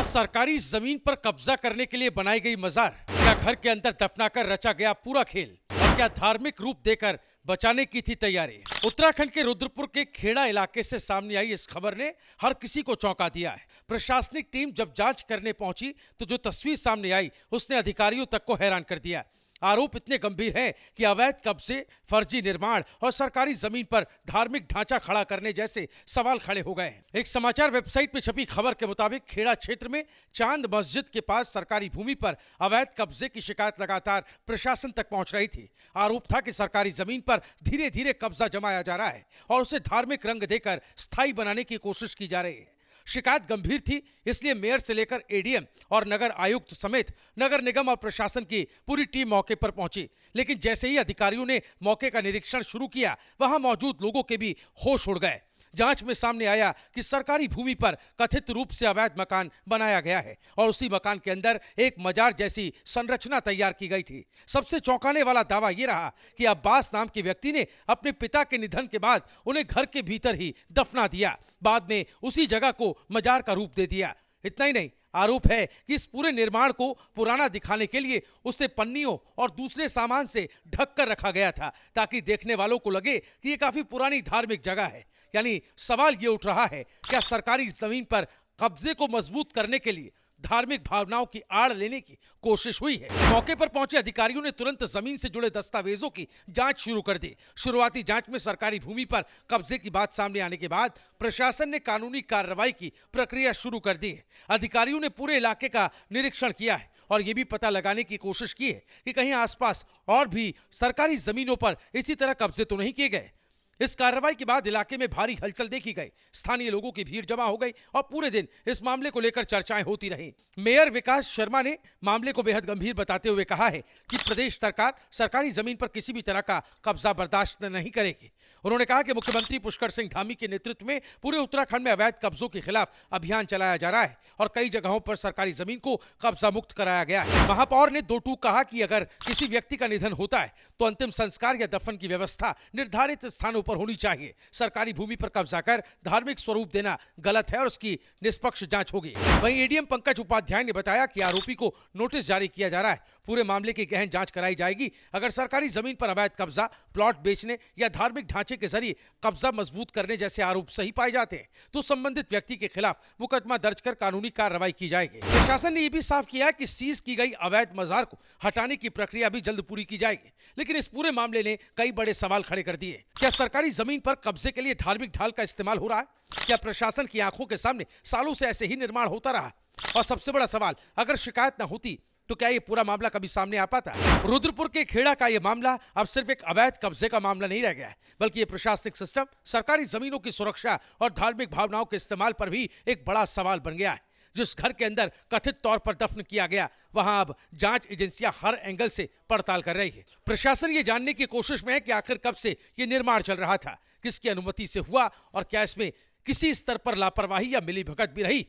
सरकारी जमीन पर कब्जा करने के लिए बनाई गई मजार, क्या घर के अंदर दफनाकर रचा गया पूरा खेल, और क्या धार्मिक रूप देकर बचाने की थी तैयारी। उत्तराखंड के रुद्रपुर के खेड़ा इलाके से सामने आई इस खबर ने हर किसी को चौंका दिया है। प्रशासनिक टीम जब जांच करने पहुंची तो जो तस्वीर सामने आई उसने अधिकारियों तक को हैरान कर दिया। आरोप इतने गंभीर हैं कि अवैध कब्जे, फर्जी निर्माण और सरकारी जमीन पर धार्मिक ढांचा खड़ा करने जैसे सवाल खड़े हो गए हैं। एक समाचार वेबसाइट में छपी खबर के मुताबिक खेड़ा क्षेत्र में चांद मस्जिद के पास सरकारी भूमि पर अवैध कब्जे की शिकायत लगातार प्रशासन तक पहुंच रही थी। आरोप था कि सरकारी जमीन पर धीरे धीरे कब्जा जमाया जा रहा है और उसे धार्मिक रंग देकर स्थायी बनाने की कोशिश की जा रही है। शिकायत गंभीर थी, इसलिए मेयर से लेकर एडीएम और नगर आयुक्त समेत नगर निगम और प्रशासन की पूरी टीम मौके पर पहुंची। लेकिन जैसे ही अधिकारियों ने मौके का निरीक्षण शुरू किया, वहां मौजूद लोगों के भी होश उड़ गए। जांच में सामने आया कि सरकारी भूमि पर कथित रूप से अवैध मकान बनाया गया है और उसी मकान के अंदर एक मजार जैसी संरचना तैयार की गई थी। सबसे चौंकाने वाला दावा यह रहा कि अब्बास नाम के व्यक्ति ने अपने पिता के निधन के बाद उन्हें घर के भीतर ही दफना दिया, बाद में उसी जगह को मजार का रूप दे दिया। इतना ही नहीं, आरोप है कि इस पूरे निर्माण को पुराना दिखाने के लिए उसे पन्नियों और दूसरे सामान से ढककर रखा गया था, ताकि देखने वालों को लगे कि ये काफी पुरानी धार्मिक जगह है। यानी सवाल ये उठ रहा है, क्या सरकारी जमीन पर कब्जे को मजबूत करने के लिए धार्मिक भावनाओं की आड़ लेने की कोशिश हुई है। मौके पर पहुंचे अधिकारियों ने तुरंत जमीन से जुड़े दस्तावेजों की जांच शुरू कर दी। शुरुआती जांच में सरकारी भूमि पर कब्जे की बात सामने आने के बाद प्रशासन ने कानूनी कार्रवाई की प्रक्रिया शुरू कर दी है। अधिकारियों ने पूरे इलाके का निरीक्षण किया है और यह भी पता लगाने की कोशिश की है कि कहीं आसपास और भी सरकारी जमीनों पर इसी तरह कब्जे तो नहीं किए गए। इस कार्रवाई के बाद इलाके में भारी हलचल देखी गई। स्थानीय लोगों की भीड़ जमा हो गई और पूरे दिन इस मामले को लेकर चर्चाएं होती रहीं। मेयर विकास शर्मा ने मामले को बेहद गंभीर बताते हुए कहा है कि प्रदेश सरकार सरकारी जमीन पर किसी भी तरह का कब्जा बर्दाश्त नहीं करेगी। उन्होंने कहा कि मुख्यमंत्री पुष्कर सिंह धामी के नेतृत्व में पूरे उत्तराखंड में अवैध कब्जों के खिलाफ अभियान चलाया जा रहा है और कई जगहों पर सरकारी जमीन को कब्जा मुक्त कराया गया है। महापौर ने दो टूक कहा कि अगर किसी व्यक्ति का निधन होता है तो अंतिम संस्कार या दफन की व्यवस्था निर्धारित स्थानों पर होनी चाहिए। सरकारी भूमि पर कब्जा कर धार्मिक स्वरूप देना गलत है और उसकी निष्पक्ष जांच होगी। वहीं एडीएम पंकज उपाध्याय ने बताया कि आरोपी को नोटिस जारी किया जा रहा है। पूरे मामले की गहन जांच कराई जाएगी। अगर सरकारी जमीन पर अवैध कब्जा, प्लॉट बेचने या धार्मिक ढांचे के जरिए कब्जा मजबूत करने जैसे आरोप सही पाए जाते हैं तो संबंधित व्यक्ति के खिलाफ मुकदमा दर्ज कर कानूनी कार्रवाई की जाएगी। प्रशासन ने यह भी साफ किया है कि सीज की गई अवैध मजार को हटाने की प्रक्रिया भी जल्द पूरी की जाएगी। लेकिन इस पूरे मामले ने कई बड़े सवाल खड़े कर दिए। क्या सरकारी जमीन पर कब्जे के लिए धार्मिक ढाल का इस्तेमाल हो रहा है? क्या प्रशासन की आंखों के सामने सालों से ऐसे ही निर्माण होता रहा? और सबसे बड़ा सवाल, अगर शिकायत न होती तो क्या ये पूरा मामला कभी सामने आ पाता? रुद्रपुर के खेड़ा का ये मामला अब सिर्फ एक अवैध कब्जे का मामला नहीं रह गया है, बल्कि ये प्रशासनिक सिस्टम, सरकारी जमीनों की सुरक्षा और धार्मिक भावनाओं के इस्तेमाल पर भी एक बड़ा सवाल बन गया है। जिस घर के अंदर कथित तौर पर दफन किया गया, वहां अब जांच एजेंसियां हर एंगल से पड़ताल कर रही है। प्रशासन ये जानने की कोशिश में है कि आखिर कब से ये निर्माण चल रहा था, किसकी अनुमति से हुआ और क्या इसमें किसी स्तर पर लापरवाही या मिलीभगत भी रही।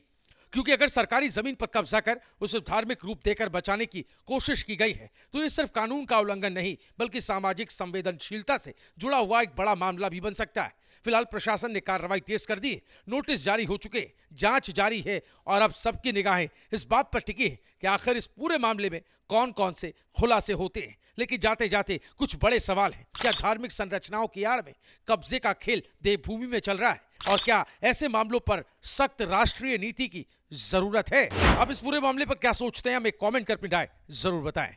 क्योंकि अगर सरकारी जमीन पर कब्जा कर उसे धार्मिक रूप देकर बचाने की कोशिश की गई है तो ये सिर्फ कानून का उल्लंघन नहीं, बल्कि सामाजिक संवेदनशीलता से जुड़ा हुआ एक बड़ा मामला भी बन सकता है। फिलहाल प्रशासन ने कार्रवाई तेज कर दी है, नोटिस जारी हो चुके, जांच जारी है और अब सबकी निगाहें इस बात पर टिकी है कि आखिर इस पूरे मामले में कौन कौन से खुलासे होते हैं। लेकिन जाते जाते कुछ बड़े सवाल हैं। क्या धार्मिक संरचनाओं की आड़ में कब्जे का खेल देवभूमि में चल रहा है? और क्या ऐसे मामलों पर सख्त राष्ट्रीय नीति की जरूरत है? आप इस पूरे मामले पर क्या सोचते हैं? हमें कमेंट कर अपनी राय जरूर बताएं।